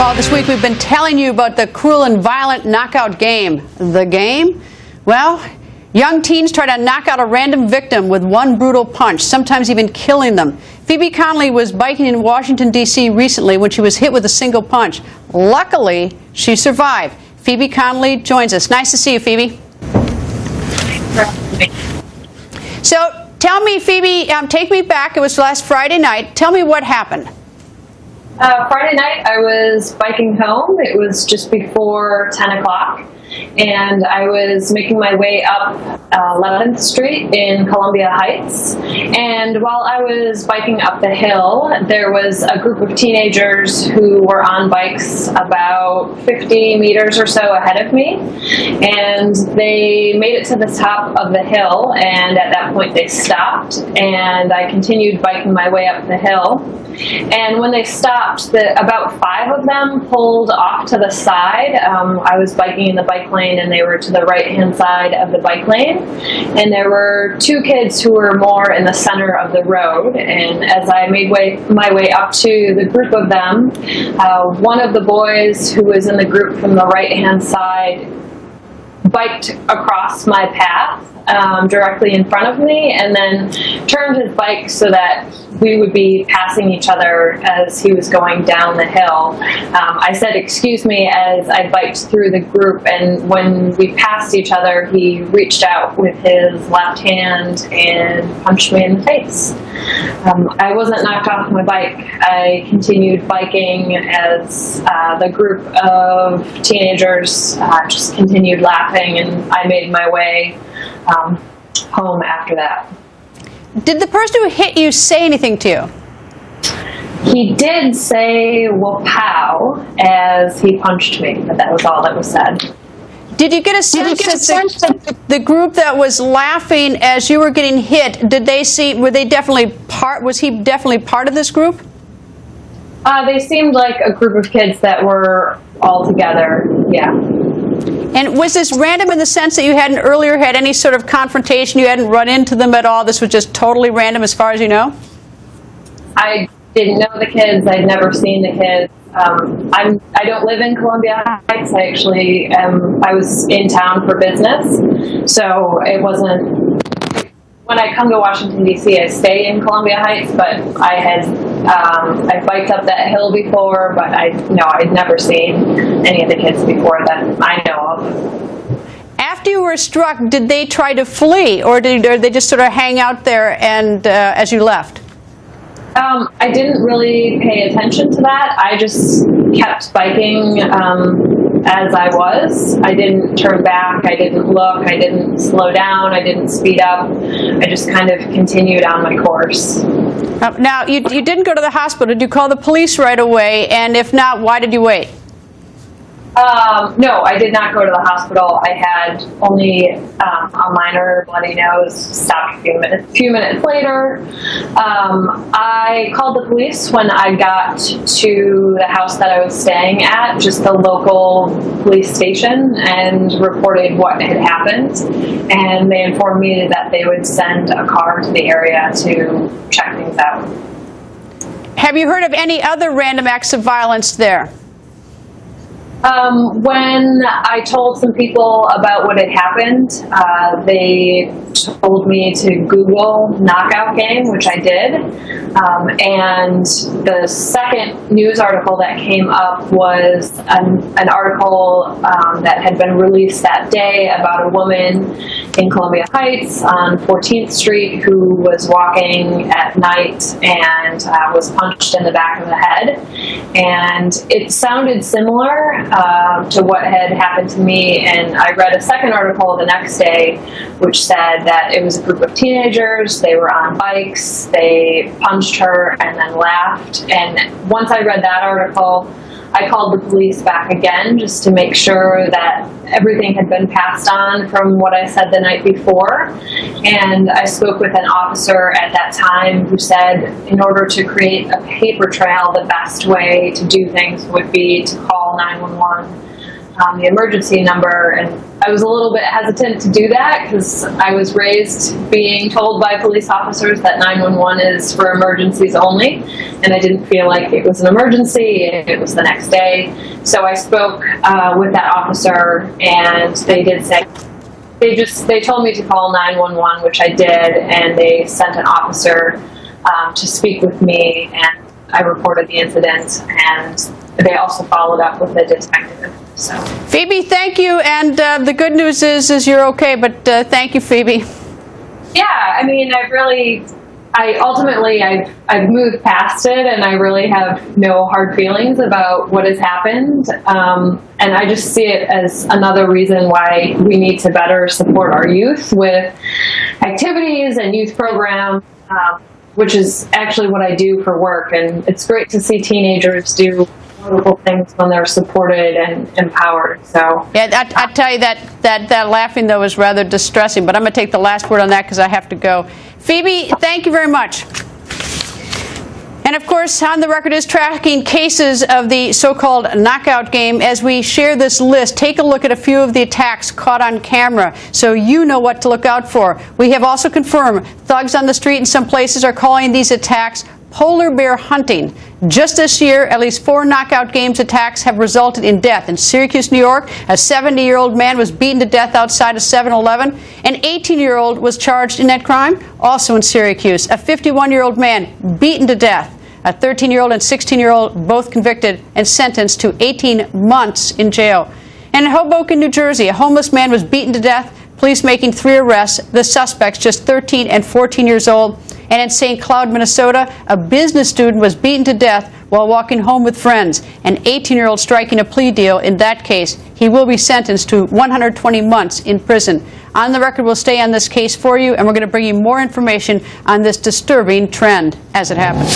All this week we've been telling you about the cruel and violent knockout game. The game? Well, young teens try to knock out a random victim with one brutal punch, sometimes even killing them. Phoebe Connolly was biking in Washington, D.C. recently when she was hit with a single punch. Luckily, she survived. Phoebe Connolly joins us. Nice to see you, Phoebe. So tell me, Phoebe, take me back. It was last Friday night. Tell me what happened. Friday night, I was biking home. It was just before 10 o'clock, and I was making my way up 11th Street in Columbia Heights. And while I was biking up the hill, there was a group of teenagers who were on bikes about 50 meters or so ahead of me. And they made it to the top of the hill, and at that point they stopped, and I continued biking my way up the hill. And when they stopped, about 5 of them pulled off to the side. I was biking in the bike lane, and they were to the right-hand side of the bike lane. And there were 2 kids who were more in the center of the road. And as I made my way up to the group of them, one of the boys who was in the group from the right-hand side biked across my path directly in front of me, and then turned his bike so that we would be passing each other as he was going down the hill. I said, "Excuse me," as I biked through the group, and when we passed each other, he reached out with his left hand and punched me in the face. I wasn't knocked off my bike. I continued biking as the group of teenagers just continued laughing, and I made my way home after that. Did the person who hit you say anything to you? He did say wa-pow as he punched me, but that was all that was said. Did you get a sense that the group that was laughing as you were getting hit, was he definitely part of this group? They seemed like a group of kids that were all together, yeah. And was this random in the sense that you hadn't earlier had any sort of confrontation, you hadn't run into them at all, this was just totally random as far as you know? I didn't know the kids, I'd never seen the kids. I don't live in Columbia Heights. I was in town for business, so it wasn't. When I come to Washington, D.C., I stay in Columbia Heights, but I biked up that hill before, but I'd never seen any of the kids before that I know of. After you were struck, did they try to flee, or did they just sort of hang out there and as you left? I didn't really pay attention to that. I just kept biking as I was. I didn't turn back. I didn't look. I didn't slow down. I didn't speed up. I just kind of continued on my course. Now, you didn't go to the hospital. Did you call the police right away? And if not, why did you wait? No, I did not go to the hospital. I had only a minor bloody nose. Stopped a few minutes later. I called the police when I got to the house that I was staying at, just the local police station, and reported what had happened. And they informed me that they would send a car to the area to check things out. Have you heard of any other random acts of violence there? When I told some people about what had happened, they told me to Google knockout game, which I did. And the second news article that came up was an article that had been released that day about a woman in Columbia Heights on 14th Street who was walking at night and was punched in the back of the head. And it sounded similar to what had happened to me, and I read a second article the next day which said that it was a group of teenagers, they were on bikes, they punched her and then laughed. And once I read that article, I called the police back again just to make sure that everything had been passed on from what I said the night before. And I spoke with an officer at that time who said in order to create a paper trail, the best way to do things would be to call 911. the emergency number, and I was a little bit hesitant to do that because I was raised being told by police officers that 911 is for emergencies only, and I didn't feel like it was an emergency. It was the next day. So I spoke with that officer, and they did say, they told me to call 911, which I did, and they sent an officer to speak with me, and I reported the incident, and they also followed up with a detective. So, Phoebe, thank you, and the good news is you're okay, but thank you, Phoebe. Yeah, I mean, I've moved past it, and I really have no hard feelings about what has happened, and I just see it as another reason why we need to better support our youth with activities and youth programs, which is actually what I do for work, and it's great to see teenagers do wonderful things when they're supported and empowered. So yeah, I tell you that laughing though is rather distressing. But I'm going to take the last word on that because I have to go. Phoebe, thank you very much. And of course, On the Record is tracking cases of the so-called knockout game. As we share this list, take a look at a few of the attacks caught on camera so you know what to look out for. We have also confirmed thugs on the street in some places are calling these attacks polar bear hunting. Just this year, at least 4 knockout games attacks have resulted in death. In Syracuse, New York, a 70-year-old man was beaten to death outside a 7-Eleven. An 18-year-old was charged in that crime. Also in Syracuse, a 51-year-old man beaten to death. A 13-year-old and 16-year-old both convicted and sentenced to 18 months in jail. And in Hoboken, New Jersey, a homeless man was beaten to death. Police making 3 arrests. The suspects just 13 and 14 years old. And in St. Cloud, Minnesota, a business student was beaten to death while walking home with friends. An 18-year-old striking a plea deal in that case. He will be sentenced to 120 months in prison. On the Record will stay on this case for you, and we're going to bring you more information on this disturbing trend as it happens.